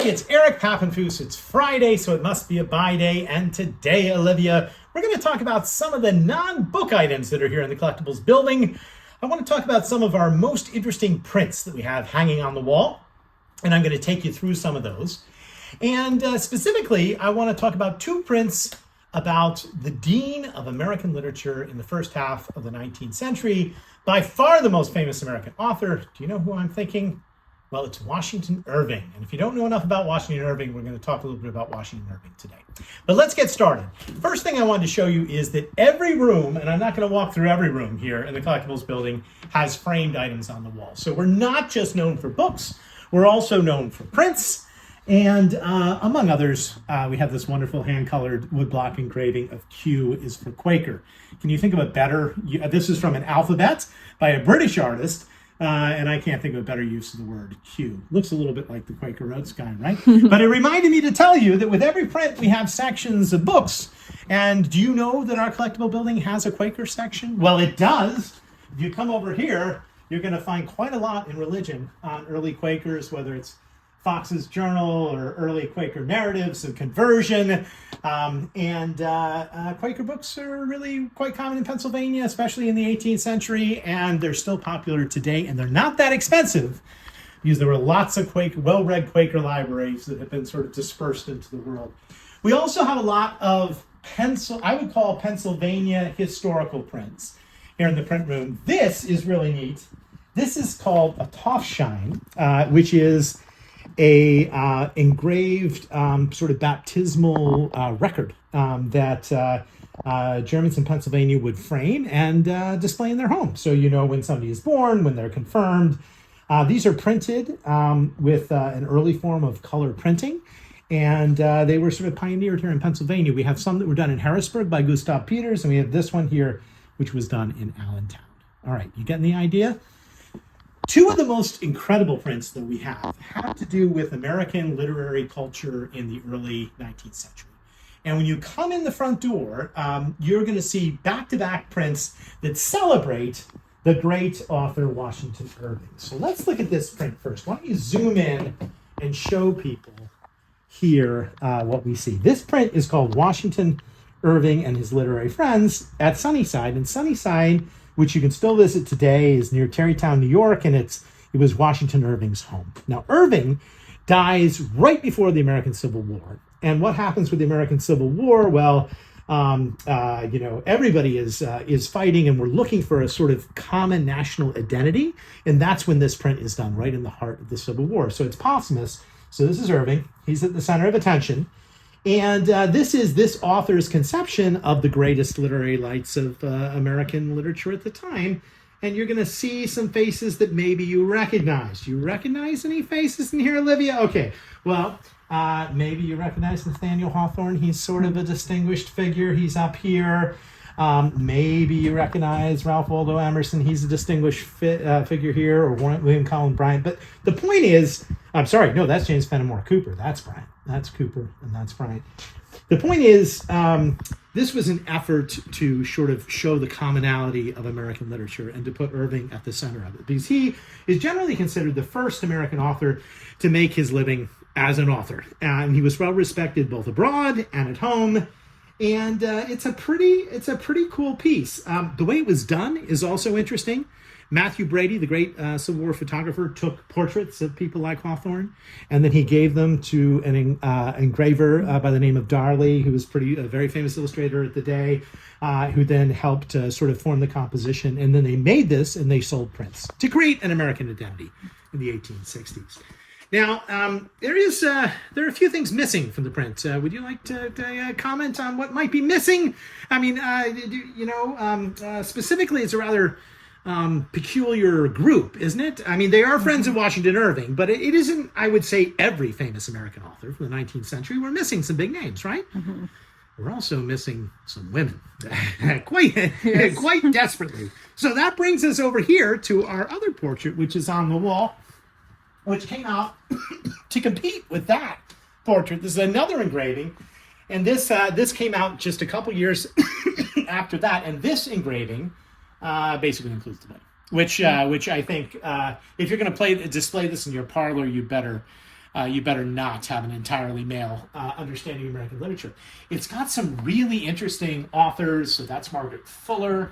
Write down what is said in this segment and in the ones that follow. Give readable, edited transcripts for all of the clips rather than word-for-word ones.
it's Eric Pappenfuss. It's Friday, so it must be a buy day. And today, Olivia, we're going to talk about some of the non-book items that are here in the Collectibles Building. I want to talk about some of our most interesting prints that we have hanging on the wall, and I'm going to take you through some of those. And specifically, I want to talk about two prints about the Dean of American Literature in the first half of the 19th century, by far the most famous American author. Do you know who I'm thinking? Well, it's Washington Irving. And if you don't know enough about Washington Irving, we're going to talk a little bit about Washington Irving today. But let's get started. First thing I wanted to show you is that every room, and I'm not going to walk through every room here in the Collectibles Building, has framed items on the wall. So we're not just known for books, we're also known for prints. And among others, we have this wonderful hand-colored woodblock engraving of Q is for Quaker. Can you think of a better, this is from an alphabet by a British artist, and I can't think of a better use of the word Q. Looks a little bit like the Quaker Oats guy, right? But it reminded me to tell you that with every print, we have sections of books. And do you know that our collectible building has a Quaker section? Well, it does. If you come over here, you're going to find quite a lot in religion on early Quakers, whether it's Fox's Journal or early Quaker narratives of conversion. Quaker books are really quite common in Pennsylvania, especially in the 18th century, and they're still popular today, and they're not that expensive because there were lots of well-read Quaker libraries that have been sort of dispersed into the world. We also have a lot of I would call Pennsylvania historical prints here in the print room. This is really neat. This is called a Taufschein, which is a engraved sort of baptismal record that Germans in Pennsylvania would frame and display in their home. So you know when somebody is born, when they're confirmed. These are printed with an early form of color printing, and they were sort of pioneered here in Pennsylvania. We have some that were done in Harrisburg by Gustav Peters, and we have this one here, which was done in Allentown. All right, you getting the idea? Two of the most incredible prints that we have to do with American literary culture in the early 19th century. And when you come in the front door, you're going to see back-to-back prints that celebrate the great author Washington Irving. So let's look at this print first. Why don't you zoom in and show people here what we see. This print is called Washington Irving and His Literary Friends at Sunnyside. And Sunnyside, which you can still visit today, is near Tarrytown, New York, and it was Washington Irving's home. Now, Irving dies right before the American Civil War. And what happens with the American Civil War? Well, everybody is fighting, and we're looking for a sort of common national identity, and that's when this print is done, right in the heart of the Civil War. So it's posthumous. So this is Irving. He's at the center of attention. And this is this author's conception of the greatest literary lights of American literature at the time. And you're going to see some faces that maybe you recognize. Do you recognize any faces in here, Olivia? Okay, well, maybe you recognize Nathaniel Hawthorne. He's sort of a distinguished figure. He's up here. Maybe you recognize Ralph Waldo Emerson. He's a distinguished figure here, or William Cullen Bryant. But the point is, I'm sorry, no, that's James Fenimore Cooper. That's Bryant. That's Cooper, and that's Bryant. The point is, this was an effort to sort of show the commonality of American literature and to put Irving at the center of it, because he is generally considered the first American author to make his living as an author. And he was well respected both abroad and at home. And it's a pretty cool piece. The way it was done is also interesting. Matthew Brady, the great Civil War photographer, took portraits of people like Hawthorne, and then he gave them to an engraver by the name of Darley, who was a very famous illustrator at the day, who then helped sort of form the composition. And then they made this, and they sold prints to create an American identity in the 1860s. Now, there are a few things missing from the print. Would you like to comment on what might be missing? I mean, specifically, it's a rather peculiar group, isn't it? I mean, they are friends of Washington Irving, but it isn't, I would say, every famous American author from the 19th century. We're missing some big names, right? Mm-hmm. We're also missing some women, quite desperately. So that brings us over here to our other portrait, which is on the wall, which came out to compete with that portrait. This is another engraving, and this came out just a couple years after that. And this engraving basically includes the book, which I think if you're going to display this in your parlor, you better you better not have an entirely male understanding of American literature. It's got some really interesting authors. So that's Margaret Fuller,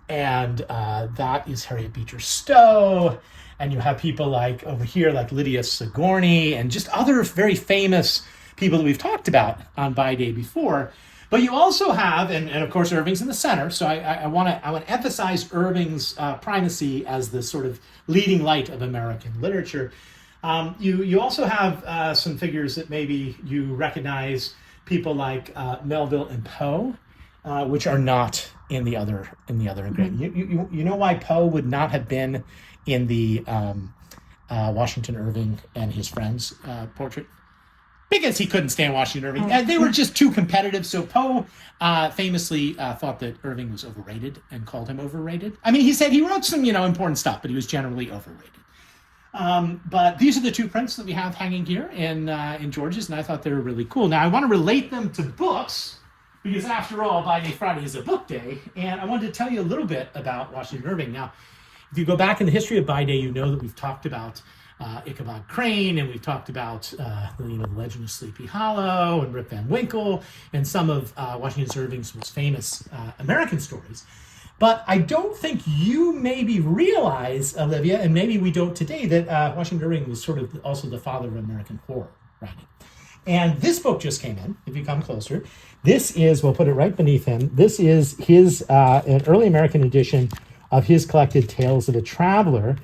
and that is Harriet Beecher Stowe. And you have people like over here, like Lydia Sigourney, and just other very famous people that we've talked about on Buy Day before. But you also have, and of course, Irving's in the center. So I want to emphasize Irving's primacy as the sort of leading light of American literature. You also have some figures that maybe you recognize, people like Melville and Poe, which are not in the other engraving. You know why Poe would not have been in the Washington Irving and his friends portrait? Because he couldn't stand Washington Irving. They were just too competitive. So Poe famously thought that Irving was overrated and called him overrated. I mean, he said he wrote some, important stuff, but he was generally overrated. But these are the two prints that we have hanging here in George's, and I thought they were really cool. Now, I want to relate them to books, because after all, Buy Day Friday is a book day, and I wanted to tell you a little bit about Washington Irving. Now, if you go back in the history of Buy Day, you know that we've talked about Ichabod Crane, and we've talked about the Legend of Sleepy Hollow and Rip Van Winkle and some of Washington Irving's most famous American stories. But I don't think you maybe realize, Olivia, and maybe we don't today, that Washington Irving was sort of also the father of American horror writing. And this book just came in, if you come closer. This is, we'll put it right beneath him, this is his an early American edition of his collected Tales of a Traveler,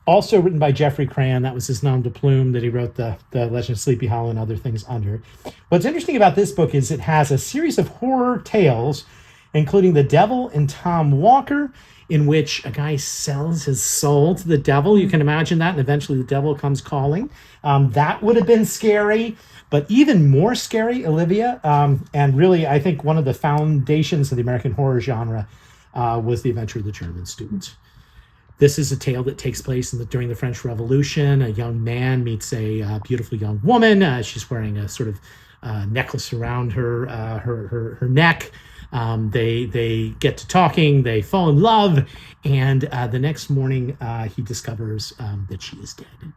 also written by Geoffrey Crayon. That was his nom de plume that he wrote the Legend of Sleepy Hollow and other things under. What's interesting about this book is it has a series of horror tales, including The Devil and Tom Walker, in which a guy sells his soul to the devil. You can imagine that, and eventually the devil comes calling. That would have been scary, but even more scary, Olivia, and really I think one of the foundations of the American horror genre was The Adventure of the German Student. This is a tale that takes place during the French Revolution. A young man meets a beautiful young woman. She's wearing a sort of necklace around her neck. They get to talking. They fall in love, and the next morning he discovers that she is dead.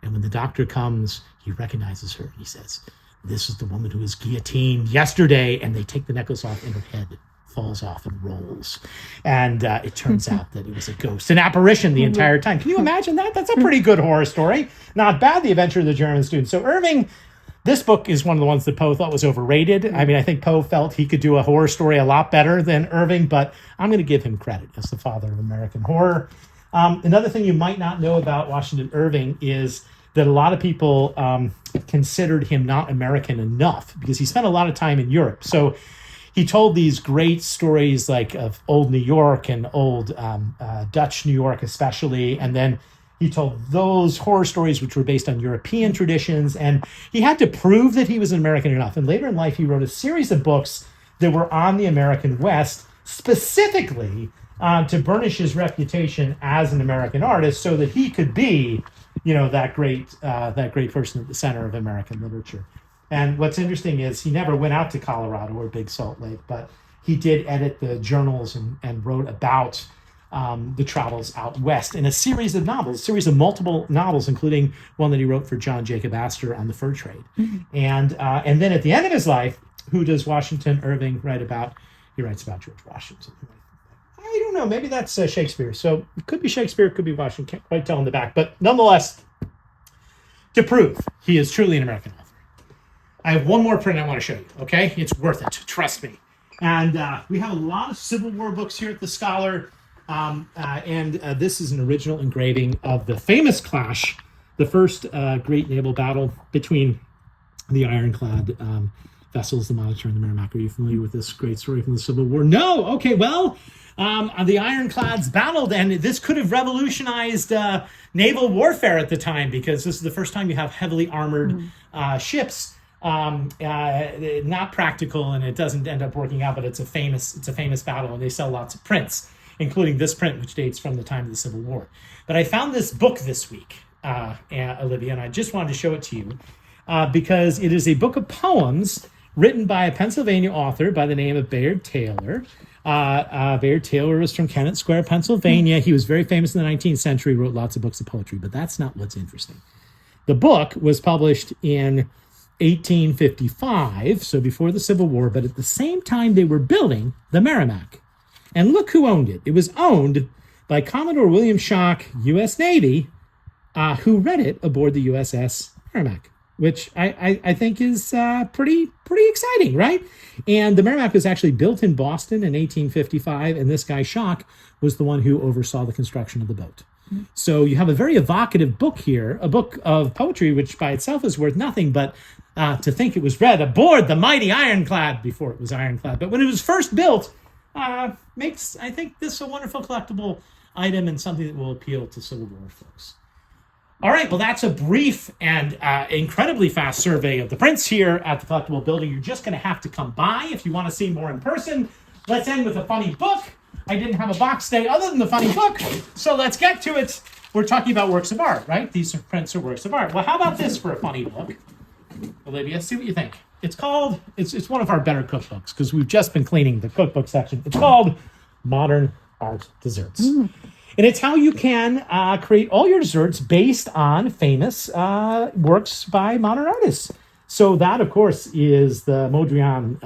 And when the doctor comes, he recognizes her. And he says, "This is the woman who was guillotined yesterday." And they take the necklace off, and her head falls off and rolls. And it turns out that it was a ghost, an apparition the entire time. Can you imagine that? That's a pretty good horror story. Not bad, The Adventure of the German Student. So Irving, this book is one of the ones that Poe thought was overrated. I mean, I think Poe felt he could do a horror story a lot better than Irving, but I'm going to give him credit as the father of American horror. Another thing you might not know about Washington Irving is that a lot of people considered him not American enough because he spent a lot of time in Europe. So he told these great stories like of old New York and old Dutch New York especially, and then he told those horror stories which were based on European traditions, and he had to prove that he was an American enough. And later in life, he wrote a series of books that were on the American West, specifically to burnish his reputation as an American artist so that he could be, that great person at the center of American literature. And what's interesting is he never went out to Colorado or Big Salt Lake, but he did edit the journals and wrote about the travels out west in a series of multiple novels, including one that he wrote for John Jacob Astor on the fur trade. Mm-hmm. And then at the end of his life, who does Washington Irving write about? He writes about George Washington. I don't know, maybe that's Shakespeare. So it could be Shakespeare, it could be Washington, can't quite tell in the back. But nonetheless, to prove he is truly an American author, I have one more print I want to show you, okay? It's worth it, trust me. And we have a lot of Civil War books here at the Scholar. And this is an original engraving of the famous clash, the first great naval battle between the ironclad vessels, the Monitor and the Merrimack. Are you familiar with this great story from the Civil War? No? Okay, well, the ironclads battled, and this could have revolutionized naval warfare at the time, because this is the first time you have heavily armored ships. Not practical, and it doesn't end up working out, but it's a famous battle, and they sell lots of prints, including this print, which dates from the time of the Civil War. But I found this book this week, Olivia, and I just wanted to show it to you because it is a book of poems written by a Pennsylvania author by the name of Bayard Taylor. Bayard Taylor was from Kennett Square, Pennsylvania. He was very famous in the 19th century, wrote lots of books of poetry, but that's not what's interesting. The book was published in 1855, so before the Civil War, but at the same time they were building the Merrimack. And look who owned it. It was owned by Commodore William Schock, U.S. Navy, who read it aboard the USS Merrimack, which I think is pretty exciting, right? And the Merrimack was actually built in Boston in 1855, and this guy Schock was the one who oversaw the construction of the boat. So you have a very evocative book here, a book of poetry, which by itself is worth nothing, but to think it was read aboard the mighty ironclad before it was ironclad. But when it was first built, makes, I think, this a wonderful collectible item and something that will appeal to Civil War folks. All right, well, that's a brief and incredibly fast survey of the prints here at the Collectible Building. You're just going to have to come by if you want to see more in person. Let's end with a funny book. I didn't have a box today other than the funny book, so let's get to it. We're talking about works of art, right? These prints are works of art. Well, how about this for a funny book? Olivia, see what you think. It's called, it's one of our better cookbooks because we've just been cleaning the cookbook section. It's called Modern Art Desserts. And it's how you can create all your desserts based on famous works by modern artists. So that, of course, is the Mondrian,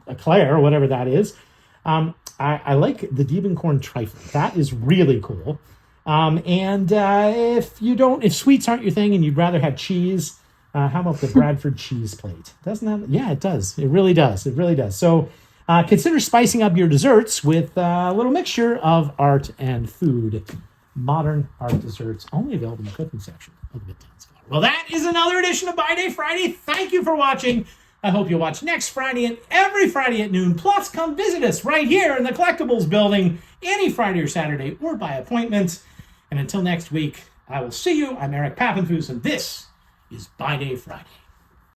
eclair, or whatever that is. I like the Diebenkorn trifle. That is really cool. If sweets aren't your thing and you'd rather have cheese, how about the Bradford cheese plate? Doesn't that? Yeah, it does. It really does. It really does. So consider spicing up your desserts with a little mixture of art and food. Modern Art Desserts, only available in the cooking section of the Midtown Scholar. Well, that is another edition of Buy Day Friday. Thank you for watching. I hope you'll watch next Friday and every Friday at noon. Plus, come visit us right here in the Collectibles Building any Friday or Saturday or by appointment. And until next week, I will see you. I'm Eric Pappenfuse, and this is Buy Day Friday.